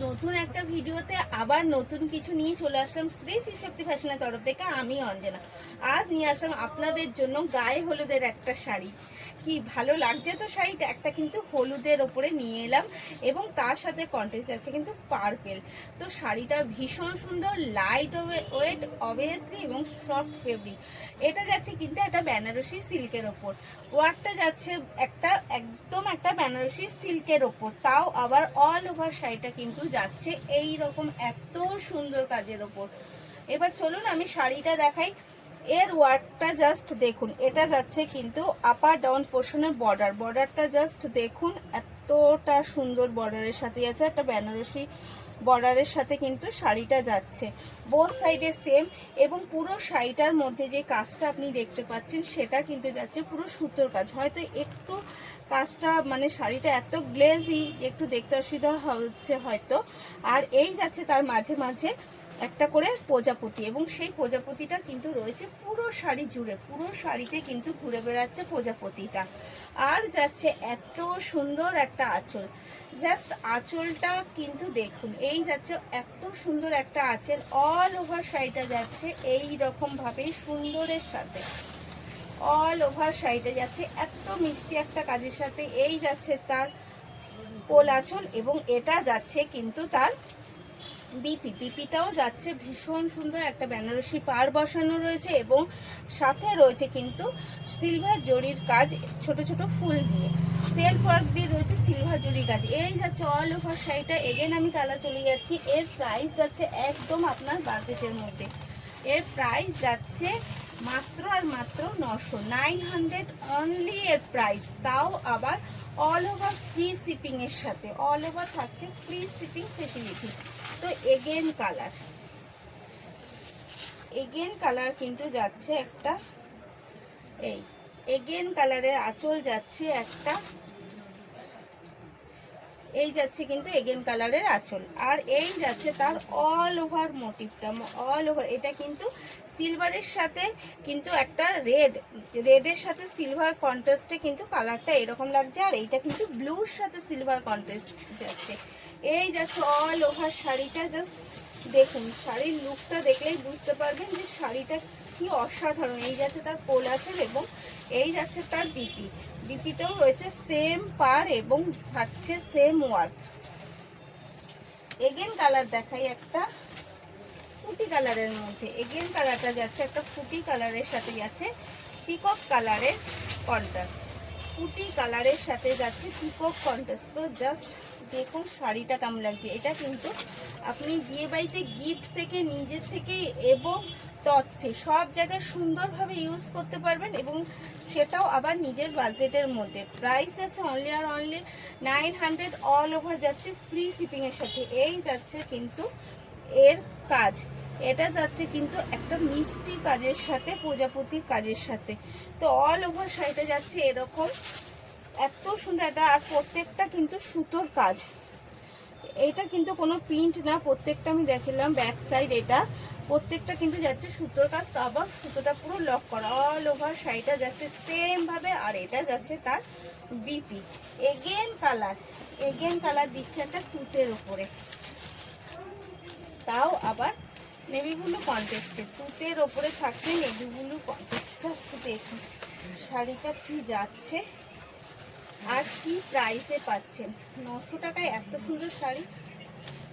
নতুন একটা ভিডিওতে আবার নতুন কিছু নিয়ে চলে আসলাম শ্রী শিবশক্তি ফ্যাশনের তরফ থেকে। আমি অঞ্জনা আজ নিয়ে আসলাম আপনাদের জন্য গায়ে হলুদের একটা শাড়ি। কি ভালো লাগছে তো শাড়িটা, একটা কিন্তু হলুদের ওপরে নিয়ে এলাম এবং তার সাথে কন্ট্রাস্ট যাচ্ছে কিন্তু পার্পেল। তো শাড়িটা ভীষণ সুন্দর, লাইট ওয়েট অবভিয়াসলি এবং সফট ফেব্রিক। এটা যাচ্ছে কিন্তু একটা বেনারসি সিল্কের ওপর, ওয়ার্কটা যাচ্ছে একদম একটা বেনারসি সিল্কের ওপর, তাও আবার অল ওভার শাড়িটা কিন্তু যাচ্ছে এই রকম এত সুন্দর কাজের ওপর। এবার চলুন আমি শাড়িটা দেখাই। এর ওয়ার্কটা জাস্ট দেখুন, এটা যাচ্ছে কিন্তু আপার ডাউন পোর্শনের বর্ডারটা জাস্ট দেখুন, এতটা সুন্দর বর্ডারের সাথে যাচ্ছে, একটা বেনারসি বর্ডারের সাথে কিন্তু শাড়িটা যাচ্ছে, বোথ সাইডে সেম। এবং পুরো শাড়িটার মধ্যে যে কাজটা আপনি দেখতে পাচ্ছেন সেটা কিন্তু যাচ্ছে পুরো সুতোর কাজ। হয়তো একটু কাজটা মানে শাড়িটা এত গ্লেজি যে একটু দেখতে অসুবিধা হচ্ছে হয়তো। আর এই যাচ্ছে তার মাঝে মাঝে একটা করে প্রজাপতি, এবং সেই প্রজাপতিটা কিন্তু রয়েছে পুরো শাড়ি জুড়ে, পুরো শাড়িতে কিন্তু ঘুরে বেড়াচ্ছে প্রজাপতিটা। আর যাচ্ছে এত সুন্দর একটা আঁচল, জাস্ট আঁচলটা কিন্তু দেখুন, এই যাচ্ছে এত সুন্দর একটা আঁচল, অল ওভার শাড়িটা যাচ্ছে এই রকম ভাবে সুন্দরের সাথে, অল ওভার শাড়িটা যাচ্ছে এত মিষ্টি একটা কাজের সাথে। এই যাচ্ছে তার কোল আঁচল, এবং এটা যাচ্ছে কিন্তু তার বিপিটাও যাচ্ছে ভীষণ সুন্দর, একটা বেনারসি পার বসানো রয়েছে এবং সাথে রয়েছে কিন্তু সিলভার জরির কাজ, ছোট ছোট ফুল দিয়ে সেলফ ওয়ার্ক দিয়ে রয়েছে সিলভার জরির কাজ। এই যাচ্ছে অল ওভার শাড়িটা। এগেন আমি কালার চলে যাচ্ছি, এর প্রাইস যাচ্ছে একদম আপনার বাজেটের মধ্যে। এর প্রাইস যাচ্ছে মাত্র আর মাত্র 900 অনলি এর প্রাইস, তাও আবার অল ওভার ফ্রি শিপিং এর সাথে, অল ওভার থাকছে ফ্রি শিপিং ফেসিলিটি। তো এগেন কালার কিন্তু যাচ্ছে একটা, এই এগেন কালারের আঁচল যাচ্ছে একটা, এই যাচ্ছে কিন্তু এগেন কালারের আঁচল, আর এই যাচ্ছে তার অল ওভার মোটিভটা, অল ওভার। এটা কিন্তু সিলভারের সাথে কিন্তু একটা রেডের সাথে সিলভার কন্ট্রাস্টে কিন্তু কালারটা এরকম লাগছে, আর এইটা কিন্তু ব্লুর সাথে সিলভার কন্ট্রাস্ট যাচ্ছে। এই যাচ্ছে অল ওভার শাড়িটা, জাস্ট দেখুন, শাড়ির লুকটা দেখলেই বুঝতে পারবেন যে শাড়িটা কি অসাধারণ। এই যাচ্ছে তার কোল আঁচল এবং এই যাচ্ছে তার বিপিতেও রয়েছে সেম পার এবং থাকছে সেম ওয়ার্ক। এগেন কালার দেখাই একটা ফুটি কালারের মধ্যে, এগেন কালারটা যাচ্ছে একটা ফুটি কালারের সাথে যাচ্ছে পিকক কালারের কন্ট্রাস্ট, ফুটি কালারের সাথে যাচ্ছে পিকক কন্ট্রাস্ট। তো জাস্ট দেখুন শাড়িটা কেমন লাগছে। এটা কিন্তু আপনি বিয়ে বাড়িতে গিফট থেকে, নিজের থেকে এবং তথ্যে সব জায়গায় সুন্দরভাবে ইউজ করতে পারবেন, এবং সেটাও আবার নিজের বাজেটের মধ্যে। প্রাইস আছে অনলি আর অনলি 900, অল ওভার যাচ্ছে ফ্রি শিপিংয়ের সাথে। এই যাচ্ছে কিন্তু এর কাজ, এটা যাচ্ছে কিন্তু একটা মিষ্টি কাজের সাথে, প্রজাপতির কাজের সাথে। তো অল ওভার শাড়িটা যাচ্ছে এরকম এত সুন্দর এটা, আর প্রত্যেকটা কিন্তু সুতোর কাজ। এটা কিন্তু কোনো প্রিন্ট না, প্রত্যেকটা আমি দেখালাম ব্যাক সাইড, এটা প্রত্যেকটা কিন্তু যাচ্ছে সুতোর কাজ, তা আবার সুতোটা পুরো লক করা। অল ওভার শাড়িটা যাচ্ছে সেম ভাবে, আর এটা যাচ্ছে তার বিপি। এগেন কালার দিচ্ছে একটা তুতের উপরে, তাও আবার নেভি ব্লু কন্ট্রাস্টে, তুতের ওপরে থাকছে নেভি ব্লু কন্ট্রাস্ট। জাস্ট দেখুন শাড়িটা কি যাচ্ছে আর কি প্রাইসে পাচ্ছেন। 900 টাকায় এত সুন্দর শাড়ি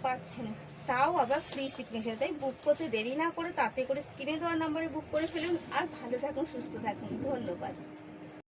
পাচ্ছেন, তাও আবার ফ্রি শিপিং। তাই বুক করতে দেরি না করে তাতে করে স্ক্রিনে দেওয়া নাম্বারে বুক করে ফেলুন। আর ভালো থাকুন, সুস্থ থাকুন, ধন্যবাদ।